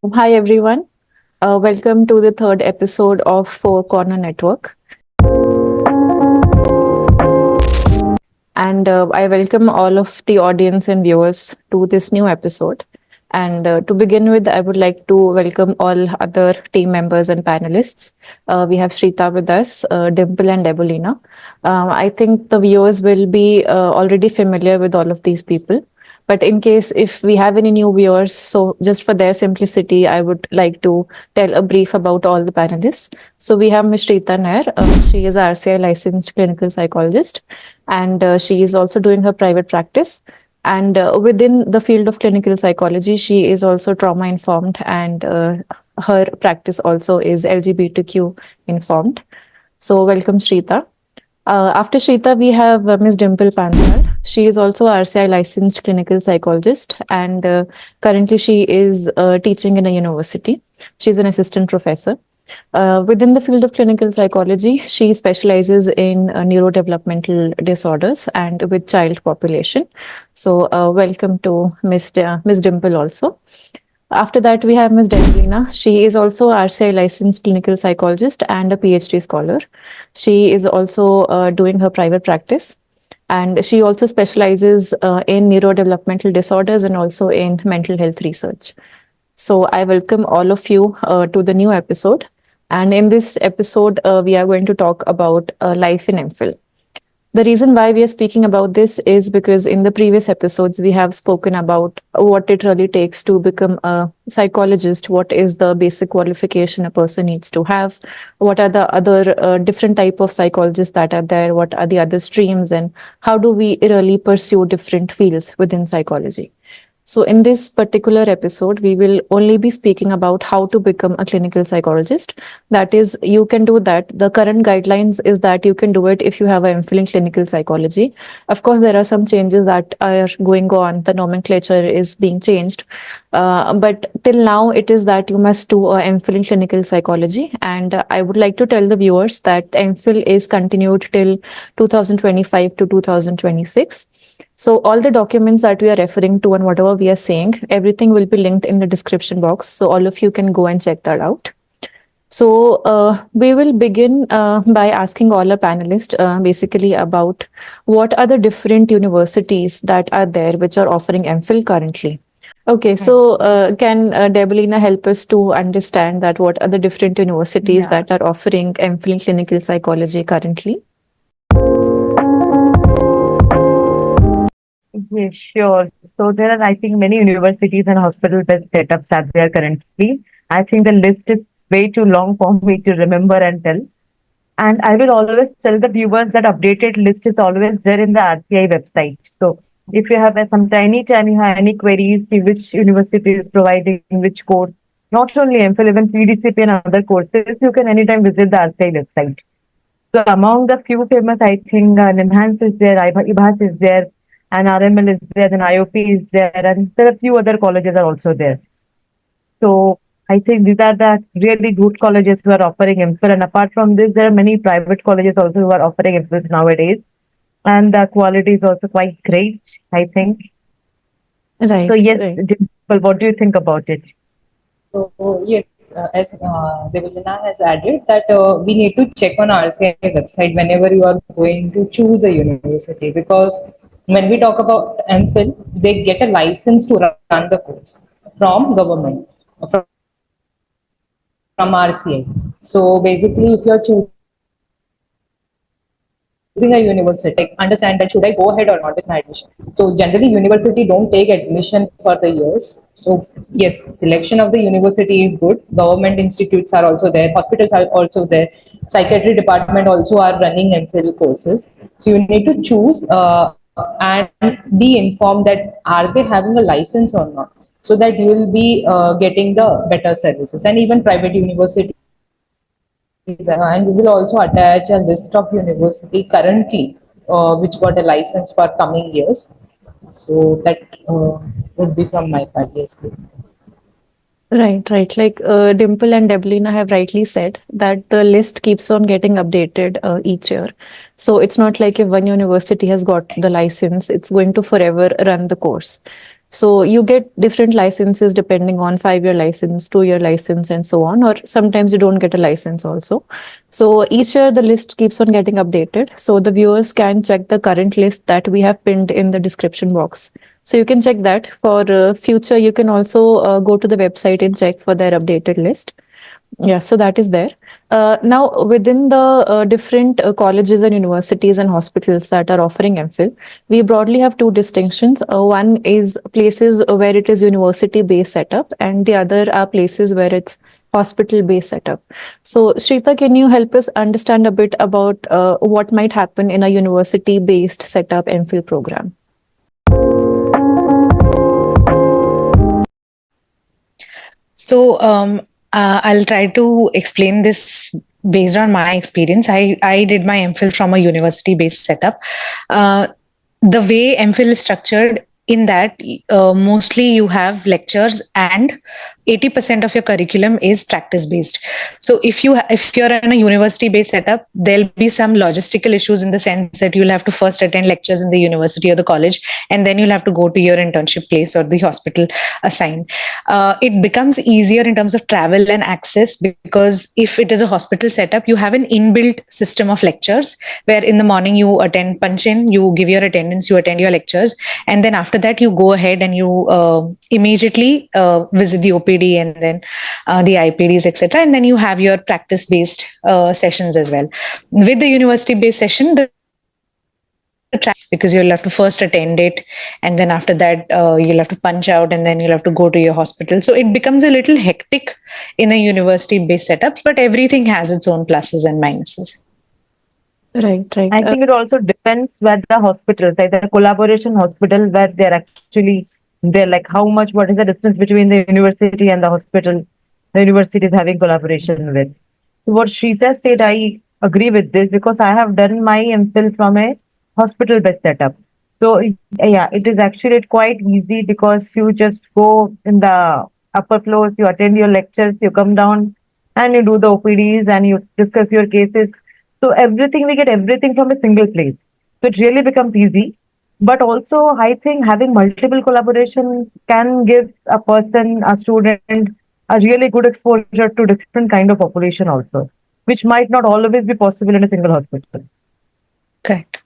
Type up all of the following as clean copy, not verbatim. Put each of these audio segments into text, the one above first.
Hi everyone. Welcome to the third episode of Four Corner Network. And I welcome all of the audience and viewers to this new episode. And to begin with, I would like to welcome all other team members and panelists. We have Shrita with us, Dimple and Debolina. I think the viewers will be already familiar with all of these people. But in case if we have any new viewers, so just for their simplicity, I would like to tell a brief about all the panelists. So we have Ms. Shrita Nair. She is a RCI licensed clinical psychologist, and she is also doing her private practice. And within the field of clinical psychology, she is also trauma informed, and her practice also is LGBTQ informed. So, welcome, Shrita. After Shrita, we have Ms. Dimple Panthal. She is also a RCI licensed clinical psychologist, and currently she is teaching in a university. She's an assistant professor. Within the field of clinical psychology, she specializes in neurodevelopmental disorders and with child population. So, welcome to Ms. Dimple also. After that, we have Ms. Debolina. She is also RCI licensed clinical psychologist and a PhD scholar. She is also doing her private practice. And she also specializes in neurodevelopmental disorders and also in mental health research. So I welcome all of you to the new episode. And in this episode, we are going to talk about life in MPhil. The reason why we are speaking about this is because in the previous episodes, we have spoken about what it really takes to become a psychologist, what is the basic qualification a person needs to have, what are the other different type of psychologists that are there, what are the other streams, and how do we really pursue different fields within psychology. So, in this particular episode, we will only be speaking about how to become a clinical psychologist. That is, you can do that. The current guidelines is that you can do it if you have an MPhil in clinical psychology. Of course, there are some changes that are going on. The nomenclature is being changed. But till now, it is that you must do a MPhil in clinical psychology. And I would like to tell the viewers that MPhil is continued till 2025 to 2026. So all the documents that we are referring to and whatever we are saying, everything will be linked in the description box. So all of you can go and check that out. So we will begin by asking all our panelists basically about what are the different universities that are there which are offering MPhil currently. Okay, so can Debolina help us to understand that what are the different universities Yeah, that are offering MPhil in clinical psychology currently? yes, sure. So there are, I think, many universities and hospital-based setups are there currently. I think the list is way too long for me to remember and tell. And I will always tell the viewers that updated list is always there in the RCI website. So if you have some tiny time, you have any queries, see which university is providing which course, not only MPhil, even PDCP and other courses, you can anytime visit the RCI website. So among the few famous, I think Enhance is there, IBAS is there, and RML is there, then IOP is there, and there are a few other colleges are also there. So I think these are the really good colleges who are offering MPhil. And apart from this, there are many private colleges also who are offering MPhil nowadays. And the quality is also quite great, I think. So Right, yes, right. Dimple, what do you think about it? So yes, as Devilina has added that we need to check on RCI website whenever you are going to choose a university, because when we talk about MPhil, they get a license to run the course from government, from RCI. So basically, if you are choosing a university, understand that should I go ahead or not with my admission. So generally, university don't take admission for the years. So yes, selection of the university is good. Government institutes are also there. Hospitals are also there. Psychiatry department also are running MPhil courses. So you need to choose and be informed that are they having a license or not, so that you will be getting the better services. And even private universities, and we will also attach a list of university currently which got a license for coming years. So that would be from my part. Yes. Right, right. Like Dimple and Deblina have rightly said that the list keeps on getting updated each year. So it's not like if one university has got the license, it's going to forever run the course. So you get different licenses depending on 5-year license, 2-year license, and so on. Or sometimes you don't get a license also. So each year the list keeps on getting updated. So the viewers can check the current list that we have pinned in the description box. So you can check that. For future, you can also go to the website and check for their updated list. Yeah, so that is there. Now, within the different colleges and universities and hospitals that are offering MPhil, we broadly have two distinctions. One is places where it is university-based setup, and the other are places where it's hospital-based setup. So, Shreepa, can you help us understand a bit about what might happen in a university-based setup MPhil program? So I'll try to explain this based on my experience. I did my MPhil from a university based setup. The way MPhil is structured, in that mostly you have lectures and 80% of your curriculum is practice based. So if you're in a university based setup, there'll be some logistical issues in the sense that you'll have to first attend lectures in the university or the college, and then you'll have to go to your internship place or the hospital assigned. It becomes easier in terms of travel and access, because if it is a hospital setup, you have an inbuilt system of lectures where in the morning you attend punch in, you give your attendance, you attend your lectures, and then after that you go ahead and you immediately visit the OPD and then the IPDs, etc. And then you have your practice based sessions as well. With the university based session, the because you'll have to first attend it, and then after that you'll have to punch out, and then you'll have to go to your hospital. So it becomes a little hectic in a university based setups, but everything has its own pluses and minuses. Right, right. I think it also depends where the hospitals, like the collaboration hospital, where they're like how much, what is the distance between the university and the hospital the university is having collaboration with. So what Shrita said, I agree with this because I have done my MPhil from a hospital-based setup. So yeah, it is actually quite easy because you just go in the upper floors, you attend your lectures, you come down and you do the OPDs and you discuss your cases. So everything, we get everything from a single place. So it really becomes easy. But also, I think having multiple collaboration can give a person, a student, a really good exposure to different kind of population also, which might not always be possible in a single hospital. Correct.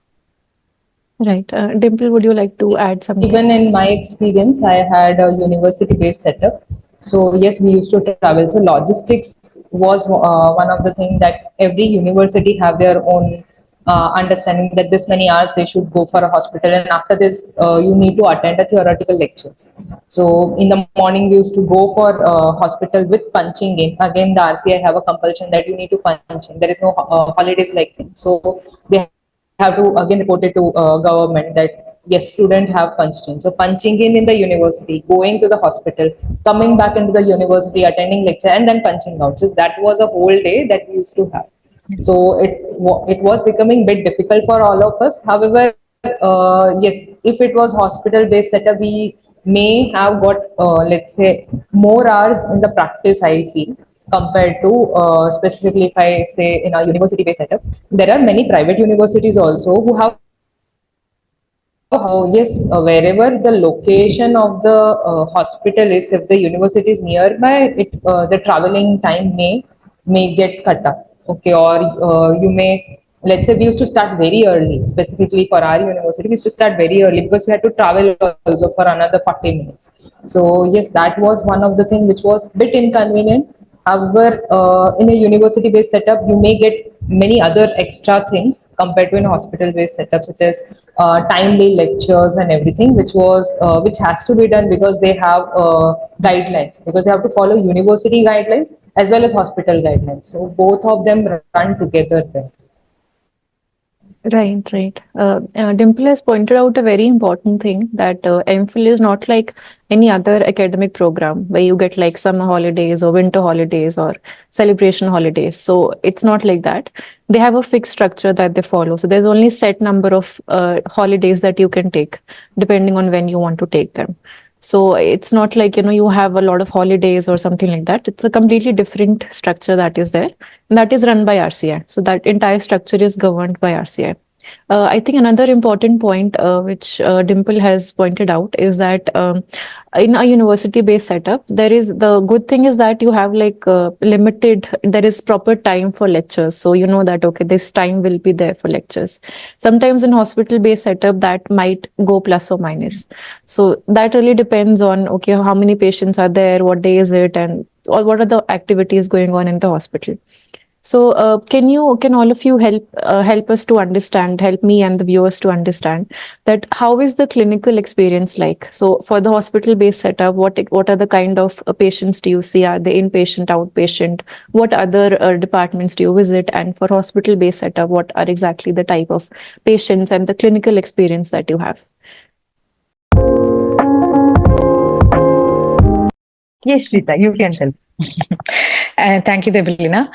Right. Dimple, would you like to add something? Even in my experience, I had a university-based setup. So yes, we used to travel. So logistics was one of the things that every university have their own understanding that this many hours they should go for a hospital, and after this you need to attend a theoretical lectures. So in the morning we used to go for hospital with punching in. Again, the RCI have a compulsion that you need to punch in. There is no holidays like thing. So they have to again report it to government that yes, student have punched in. So punching in the university, going to the hospital, coming back into the university, attending lecture, and then punching out. So that was a whole day that we used to have. So it was becoming bit difficult for all of us. However, yes, if it was hospital based setup, we may have got let's say more hours in the practice, I feel, compared to specifically if I say in a university based setup. There are many private universities also who have yes, wherever the location of the hospital is, if the university is nearby, the traveling time may get cut up. Okay, or you may, let's say we used to start very early, specifically for our university, we used to start very early because we had to travel also for another 40 minutes. So yes, that was one of the things which was bit inconvenient. However, in a university-based setup, you may get many other extra things compared to in a hospital-based setup, such as timely lectures and everything, which has to be done because they have guidelines, because they have to follow university guidelines as well as hospital guidelines. So both of them run together there. Right, right. Dimple has pointed out a very important thing that MPhil is not like any other academic program where you get like summer holidays or winter holidays or celebration holidays. So it's not like that. They have a fixed structure that they follow. So there's only set number of holidays that you can take depending on when you want to take them. So it's not like, you have a lot of holidays or something like that. It's a completely different structure that is there. And that is run by RCI. So that entire structure is governed by RCI. I think another important point which Dimple has pointed out is that in a university-based setup, there is the good thing is that you have like limited, there is proper time for lectures. So you know that, okay, this time will be there for lectures. Sometimes in hospital-based setup, that might go plus or minus. So that really depends on, okay, how many patients are there, what day is it, and or what are the activities going on in the hospital. So, can all of you help us to understand, help me and the viewers to understand that how is the clinical experience like? So, for the hospital-based setup, what are the kind of patients do you see? Are they inpatient, outpatient? What other departments do you visit? And for hospital-based setup, what are exactly the type of patients and the clinical experience that you have? Yes, Shrita, you can Yes. tell. Thank you, Debalina.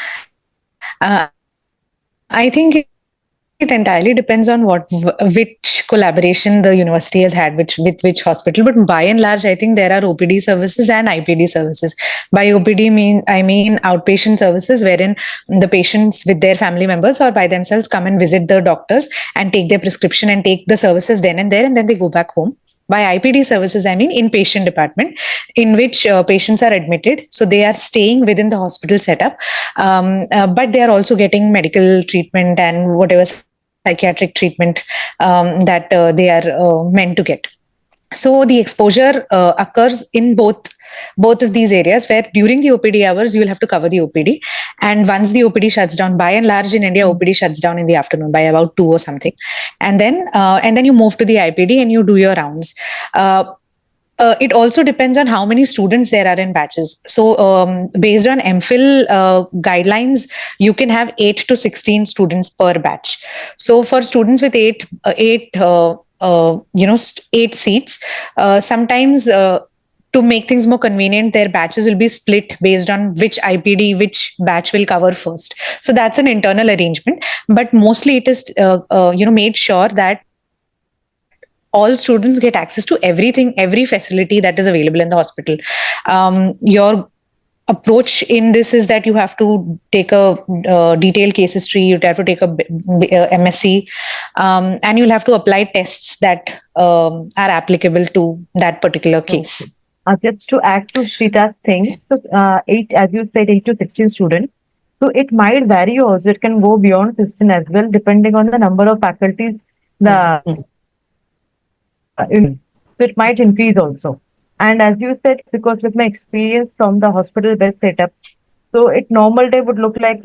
I think it entirely depends on which collaboration the university has had with which hospital. But by and large, I think there are OPD services and IPD services. By OPD I mean outpatient services, wherein the patients with their family members or by themselves come and visit the doctors and take their prescription and take the services then and there, and then they go back home. By IPD services, I mean inpatient department, in which patients are admitted. So they are staying within the hospital setup, but they are also getting medical treatment and whatever psychiatric treatment that they are meant to get. So the exposure occurs in both of these areas, where during the OPD hours you will have to cover the OPD, and once the OPD shuts down, by and large in India OPD shuts down in the afternoon by about 2 or something, and then you move to the IPD and you do your rounds. It also depends on how many students there are in batches. So, based on MPhil guidelines, you can have 8 to 16 students per batch. So, for students with eight seats, sometimes. To make things more convenient, their batches will be split based on which IPD, which batch will cover first. So that's an internal arrangement, but mostly it is made sure that all students get access to everything, every facility that is available in the hospital. Your approach in this is that you have to take a detailed case history, you have to take a MSc, and you'll have to apply tests that are applicable to that particular case. Okay. Just to add to Shrita's thing, so eight, as you said, 8 to 16 students. So it might vary also. It can go beyond 16 as well, depending on the number of faculties the so it might increase also. And as you said, because with my experience from the hospital-based setup, so it normal day would look like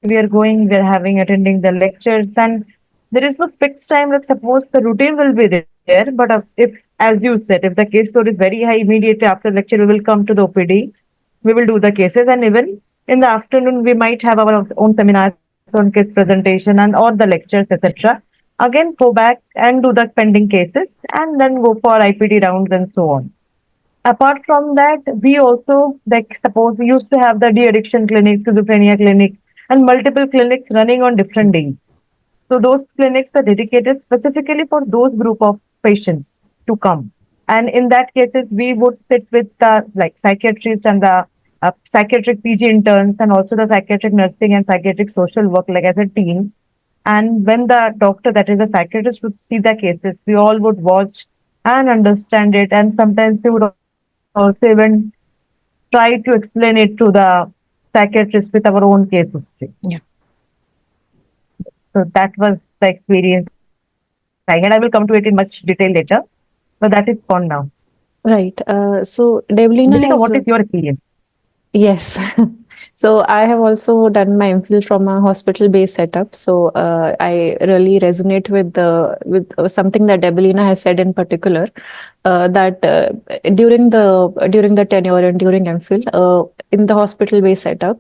we are going, we are having attending the lectures, and there is no fixed time. Like suppose the routine will be there, but if, as you said, if the case load is very high, immediately after lecture we will come to the OPD, we will do the cases, and even in the afternoon we might have our own seminars on case presentation and or the lectures, etc. Again, go back and do the pending cases, and then go for IPD rounds and so on. Apart from that, we also, like, suppose we used to have the de-addiction clinic, schizophrenia clinic, and multiple clinics running on different days. So those clinics are dedicated specifically for those group of patients to come. And in that cases, we would sit with the like psychiatrists and the psychiatric PG interns and also the psychiatric nursing and psychiatric social work like as a team. And when the doctor, that is the psychiatrist, would see the cases, we all would watch and understand it. And sometimes we would also even try to explain it to the psychiatrist with our own case history. Yeah. So that was the experience I had. I will come to it in much detail later, but that is gone now. Right. So Deblina Deepika, has what is your experience? yes. So I have also done my MPhil from a hospital-based setup. So I really resonate with the with something that Debelina has said in particular. That during the tenure and during MPhil in the hospital-based setup,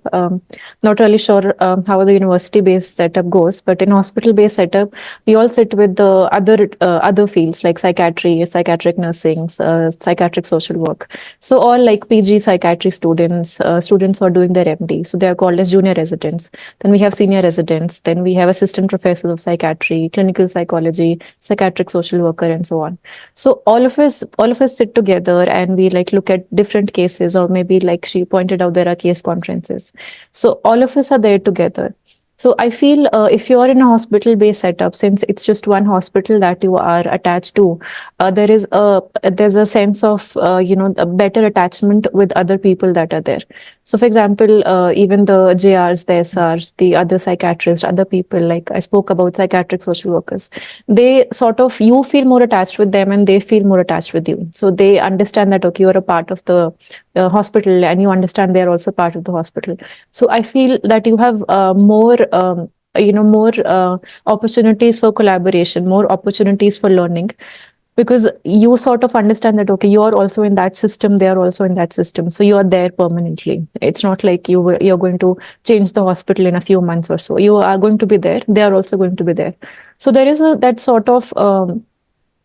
not really sure how the university-based setup goes, but in hospital-based setup, we all sit with the other fields like psychiatry, psychiatric nursing, psychiatric social work. So all like PG psychiatry students, students who are doing their MD. So they are called as junior residents. Then we have senior residents. Then we have assistant professors of psychiatry, clinical psychology, psychiatric social worker, and so on. So all of us sit together and we like look at different cases, or maybe like she pointed out, there are case conferences. So all of us are there together. So I feel if you are in a hospital-based setup, since it's just one hospital that you are attached to, there's a sense of a better attachment with other people that are there. So, for example, even the JRs, the SRs, the other psychiatrists, other people, like I spoke about psychiatric social workers, they sort of, you feel more attached with them and they feel more attached with you. So they understand that, okay, you're a part of the hospital and you understand they're also part of the hospital. So I feel that you have more opportunities for collaboration, more opportunities for learning, because you sort of understand that, okay, you're also in that system, they are also in that system, so you are there permanently. It's not like you're going to change the hospital in a few months or so. You are going to be there, they are also going to be there. So there is that sort of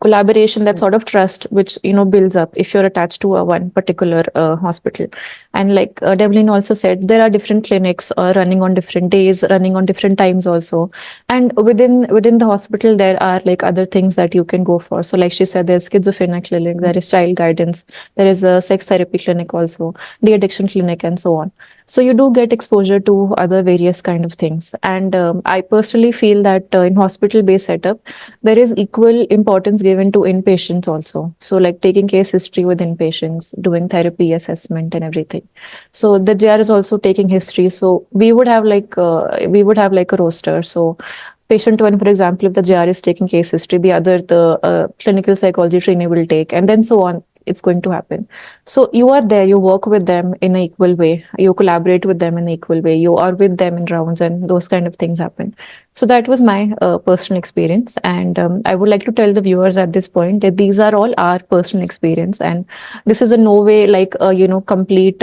collaboration, that sort of trust which builds up if you're attached to a one particular hospital. And like Devlin also said, there are different clinics running on different days, running on different times also. And within the hospital there are like other things that you can go for. So like she said, there's schizophrenia clinic, there is child guidance, there is a sex therapy clinic also, de-addiction clinic, and so on. So you do get exposure to other various kind of things. And I personally feel that in hospital based setup, there is equal importance given to inpatients also. So like taking case history with inpatients, doing therapy assessment and everything. So the JR is also taking history. So we would have like a roster. So patient one, for example, if the JR is taking case history, the clinical psychology trainee will take, and then so on. It's going to happen. So you are there, you work with them in an equal way, you collaborate with them in an equal way, you are with them in rounds, and those kind of things happen. So that was my personal experience, and I would like to tell the viewers at this point that these are all our personal experience, and this is in no way like complete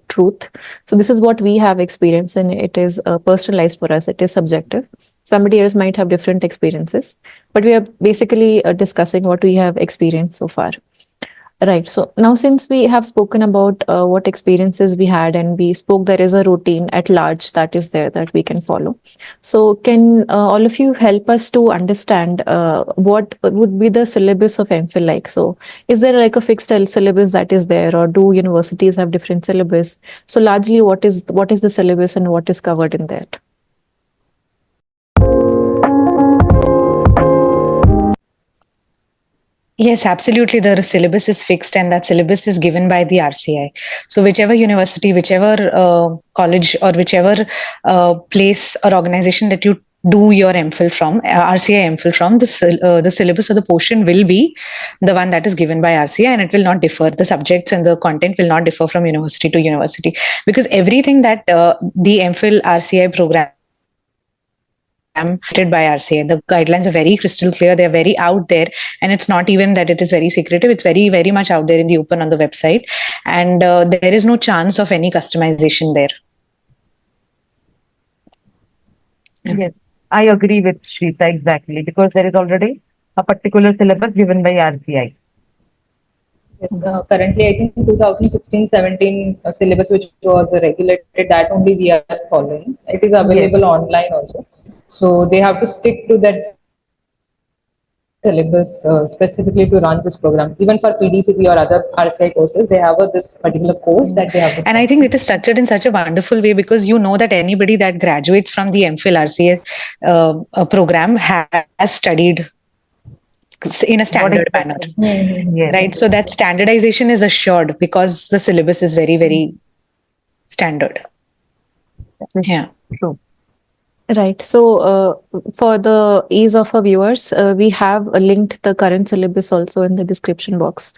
truth. So this is what we have experienced, and it is personalized for us. It is subjective. Somebody else might have different experiences, but we are basically discussing what we have experienced so far. Right. So now, since we have spoken about what experiences we had, and we spoke, there is a routine at large that is there that we can follow. So, can all of you help us to understand what would be the syllabus of MPhil like? So, is there like a fixed syllabus that is there, or do universities have different syllabus? So, largely, what is the syllabus and what is covered in that? Yes, absolutely. The syllabus is fixed, and that syllabus is given by the RCI. So, whichever university, whichever college, or whichever place or organization that you do your MPhil from, RCI MPhil from, the syllabus or the portion will be the one that is given by RCI, and it will not differ. The subjects and the content will not differ from university to university, because everything that the MPhil RCI program by RCA. The guidelines are very crystal clear. They're very out there, and it's not even that it is very secretive. It's very, very much out there in the open on the website, and there is no chance of any customization there. Yes, I agree with Shrita exactly, because there is already a particular syllabus given by RCI. Yes, currently I think 2016-17 syllabus which was regulated, that only we are following. It is Yes. available online also. So they have to stick to that syllabus specifically to run this program. Even for PDCP or other RCI courses, they have this particular course that they have to And I think it is structured in such a wonderful way, because you know that anybody that graduates from the MPhil RCA program has studied in a What standard manner, exactly? Yes, right? So that standardization is assured because the syllabus is very, very standard. that is Yeah. true. Right. So, for the ease of our viewers, we have linked the current syllabus also in the description box.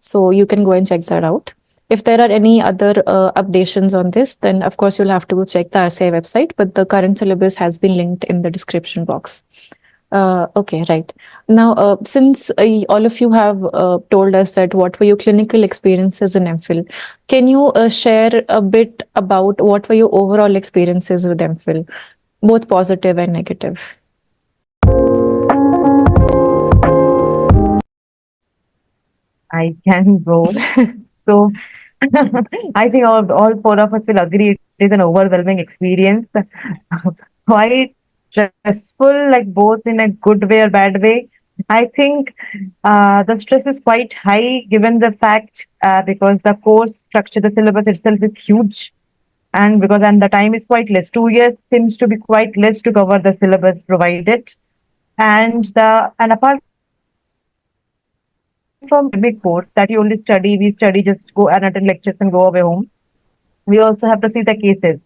So you can go and check that out. If there are any other updations on this, then of course you'll have to go check the RCI website, but the current syllabus has been linked in the description box. Okay, right. Now, since all of you have told us that what were your clinical experiences in MPhil, can you share a bit about what were your overall experiences with MPhil, both positive and negative? I can go. So I think all four of us will agree it is an overwhelming experience. Quite stressful, like both in a good way or bad way. I think the stress is quite high given the fact because the course structure, the syllabus itself is huge. And the time is quite less. 2 years seems to be quite less to cover the syllabus provided. And apart from academic course that you only study, we study, just go and attend lectures and go away home. We also have to see the cases.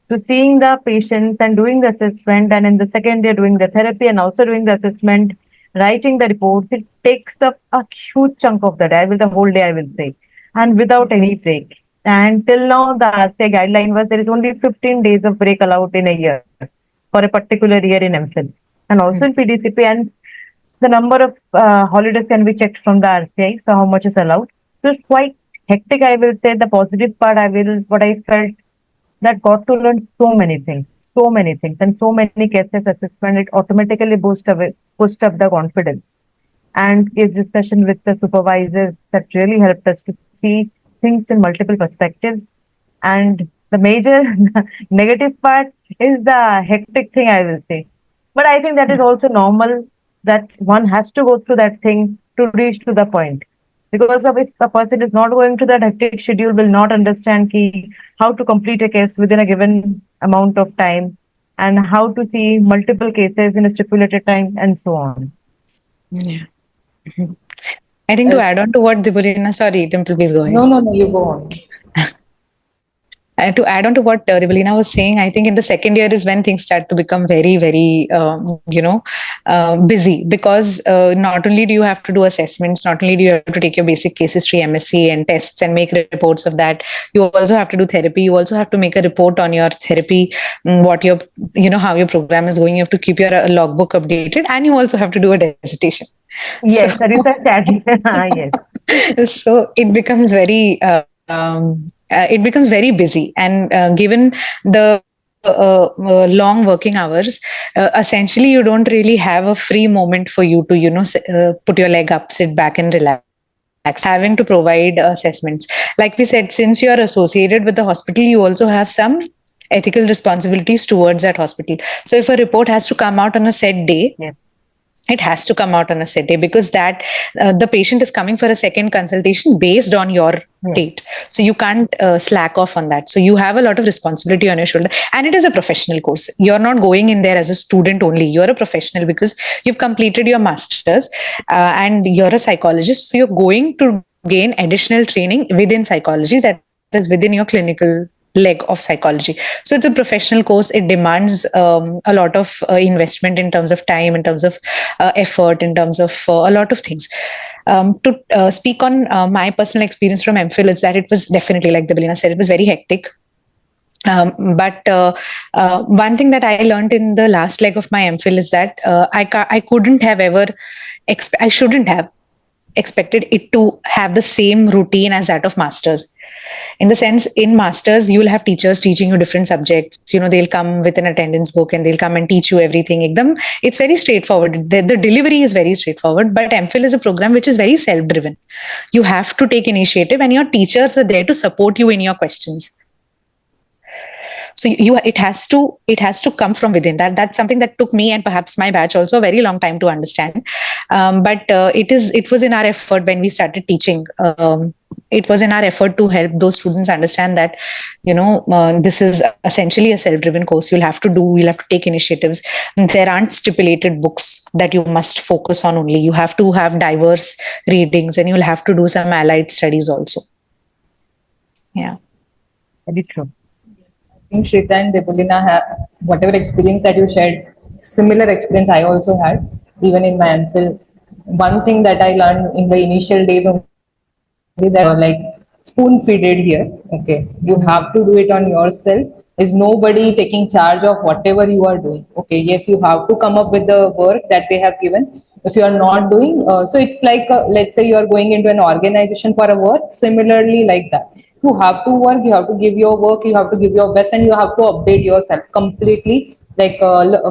So seeing the patients and doing the assessment, and in the second year doing the therapy and also doing the assessment, writing the reports, it takes up a huge chunk of the day. The whole day, I will say, and without any break. And till now, the RCA guideline was there is only 15 days of break allowed in a year for a particular year in MPhil, and also in PDCP. And the number of holidays can be checked from the RCI, so how much is allowed. So it's quite hectic, I will say. The positive part, what I felt, that got to learn so many things, and so many cases assessment. It automatically boost up the confidence. And case discussion with the supervisors that really helped us to see things in multiple perspectives. And the major negative part is the hectic thing, I will say. But I think that is also normal, that one has to go through that thing to reach to the point. Because of if a person is not going to that hectic schedule, will not understand how to complete a case within a given amount of time, and how to see multiple cases in a stipulated time, and so on. Yeah. I think to Yes. add on to what Dibulina, sorry, Dimple, please go ahead. No, you go on. To add on to what Dibulina was saying, I think in the second year is when things start to become very, very, busy, because not only do you have to do assessments, not only do you have to take your basic case history, MSc, and tests and make reports of that, you also have to do therapy. You also have to make a report on your therapy, what your, how your program is going. You have to keep your logbook updated, and you also have to do a dissertation. So, Yes, the research yes. so it becomes very busy, and given the long working hours, essentially you don't really have a free moment for you to put your leg up, sit back and relax. Having to provide assessments, like we said, since you are associated with the hospital, you also have some ethical responsibilities towards that hospital. So if a report has to come out on a set day, Yes. it has to come out on a set day, because that the patient is coming for a second consultation based on your Yes. date. So you can't slack off on that. So you have a lot of responsibility on your shoulder, and it is a professional course. You're not going in there as a student only, you're a professional, because you've completed your masters, and you're a psychologist, so you're going to gain additional training within psychology, that is within your clinical leg of psychology. So it's a professional course. It demands a lot of investment in terms of time, in terms of effort, in terms of a lot of things. To speak on my personal experience from MPhil, is that it was definitely, like Dibelina said, it was very hectic. But one thing that I learned in the last leg of my MPhil is that I couldn't have ever, I shouldn't have expected it to have the same routine as that of masters. In the sense, in masters, you will have teachers teaching you different subjects. They'll come with an attendance book, and they'll come and teach you everything. It's very straightforward. The delivery is very straightforward. But MPhil is a program which is very self-driven. You have to take initiative, and your teachers are there to support you in your questions. So it has to come from within. That's something that took me and perhaps my batch also a very long time to understand. But it was in our effort when we started teaching. It was in our effort to help those students understand that this is essentially a self-driven course. You'll have to take initiatives. There aren't stipulated books that you must focus on only. You have to have diverse readings, and you'll have to do some allied studies also. Yeah. Very true. I think Shrita and Debulina have whatever experience that you shared, similar experience I also had, even in my MPhil. One thing that I learned in the initial days only, that like spoon feeded here. Okay, you have to do it on yourself. Is nobody taking charge of whatever you are doing? Okay, yes, you have to come up with the work that they have given. If you are not doing, so it's like let's say you are going into an organization for a work. Similarly, like that, you have to work. You have to give your work. You have to give your best, and you have to update yourself completely. Like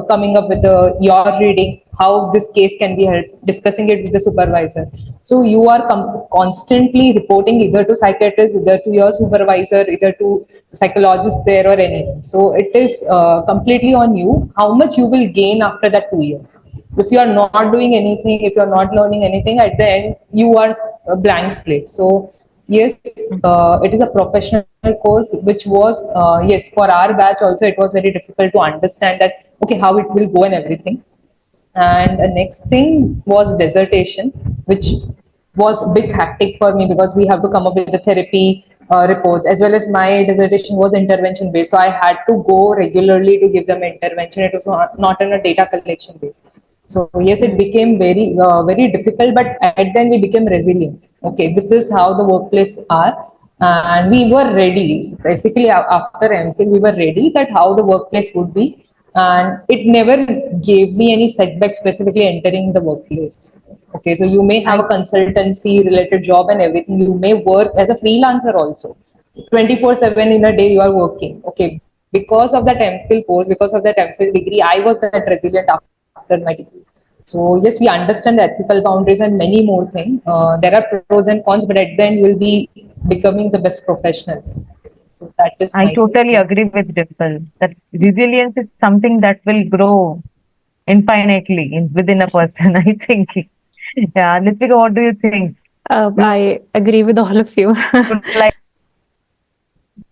coming up with your reading, how this case can be helped, discussing it with the supervisor. So you are constantly reporting either to psychiatrist, either to your supervisor, either to psychologist there or anything. So it is completely on you how much you will gain after that 2 years. If you are not doing anything, if you are not learning anything, at the end you are a blank slate. So yes, it is a professional course, which was, yes, for our batch also, it was very difficult to understand that, okay, how it will go and everything. And the next thing was dissertation, which was a bit hectic for me because we have to come up with the therapy reports, as well as my dissertation was intervention based. So I had to go regularly to give them intervention. It was not on a data collection base. So yes, it became very difficult, but at then we became resilient. Okay, this is how the workplace are, and we were ready. Basically, after MPhil, we were ready that how the workplace would be, and it never gave me any setback specifically entering the workplace. Okay, so you may have I a consultancy related job and everything. You may work as a freelancer also. 24/7 in a day you are working. Okay, because of that MPhil course, because of that MPhil degree, I was that resilient after my degree. So yes, we understand the ethical boundaries and many more things. There are pros and cons, but at the end, we'll be becoming the best professional. So that is I my take. totally Yes. agree with Dimple that resilience is something that will grow infinitely within a person. I think. Yeah, Nitika, what do you think? We I agree with all of you. would like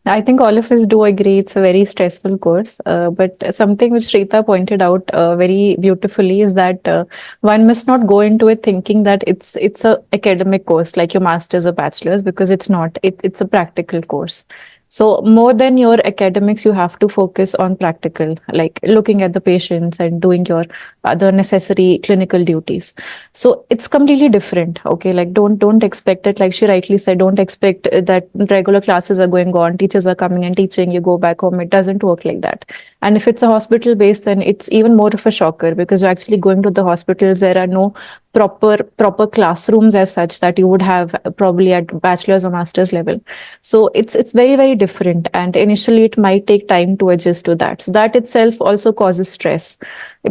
I think all of us do agree it's a very stressful course. But something which Shrita pointed out very beautifully is that one must not go into it thinking that it's a academic course like your master's or bachelor's, because it's not. It's a practical course. So more than your academics, you have to focus on practical, like looking at the patients and doing your other necessary clinical duties. So it's completely different. Okay, like don't expect it. Like she rightly said, don't expect that regular classes are going on, teachers are coming and teaching, you go back home. It doesn't work like that. And if it's a hospital based, then it's even more of a shocker because you're actually going to the hospitals. There are no proper classrooms as such that you would have probably at bachelor's or master's level. So it's very different, and initially it might take time to adjust to that. So that itself also causes stress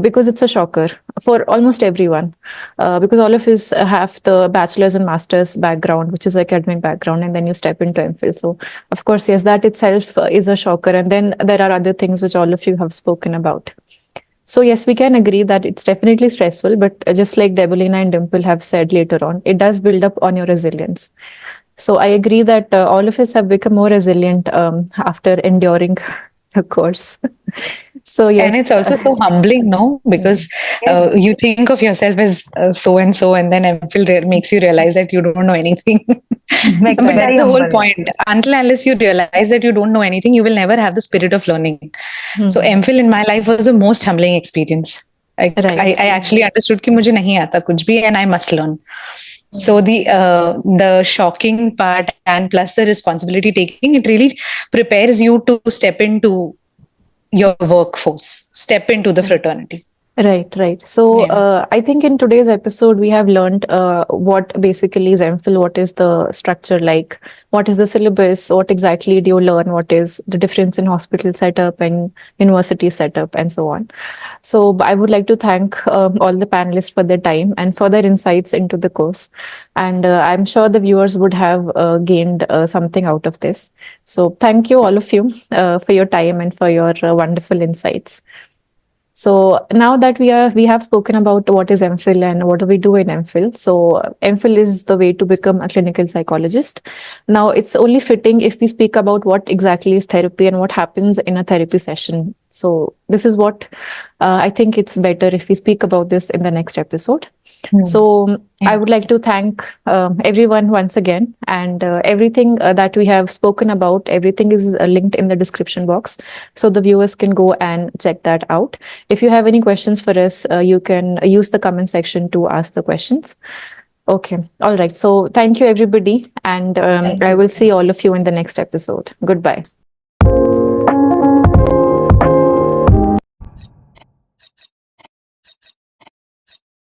because it's a shocker for almost everyone, because all of us have the bachelor's and master's background, which is academic background, and then you step into MPhil. So of course, yes, that itself is a shocker, and then there are other things which all of you have spoken about. So yes, we can agree that it's definitely stressful, but just like Debelina and Dimple have said later on, it does build up on your resilience. So I agree that all of us have become more resilient after enduring the course. So And yes, it's also so humbling, no? Because yes, you think of yourself as so and so, and then MPhil makes you realize that you don't know anything. makes But you that's very the whole humble. point. Until unless you realize that you don't know anything, you will never have the spirit of learning. So Mhm. MPhil in my life was the most humbling experience. Right, I actually understood कि मुझे नहीं आता कुछ भी and I must learn. So the shocking part and plus the responsibility taking, it really prepares you to step into your workforce, step into the fraternity. right. So Yeah. I think in today's episode we have learned what basically is MPhil, what is the structure like, what is the syllabus, what exactly do you learn, what is the difference in hospital setup and university setup, and so on. So I would like to thank all the panelists for their time and for their insights into the course. And I'm sure the viewers would have gained something out of this. So thank you, all of you, for your time and for your wonderful insights. So now that we have spoken about what is MPhil and what do we do in MPhil. So MPhil is the way to become a clinical psychologist. Now it's only fitting if we speak about what exactly is therapy and what happens in a therapy session. So this is what I think it's better if we speak about this in the next episode. So I would like to thank everyone once again, and everything that we have spoken about, everything is linked in the description box, so the viewers can go and check that out. If you have any questions for us, you can use the comment section to ask the questions. Okay, all right. So thank you, everybody, and Thank I you. will see all of you in the next episode. Goodbye.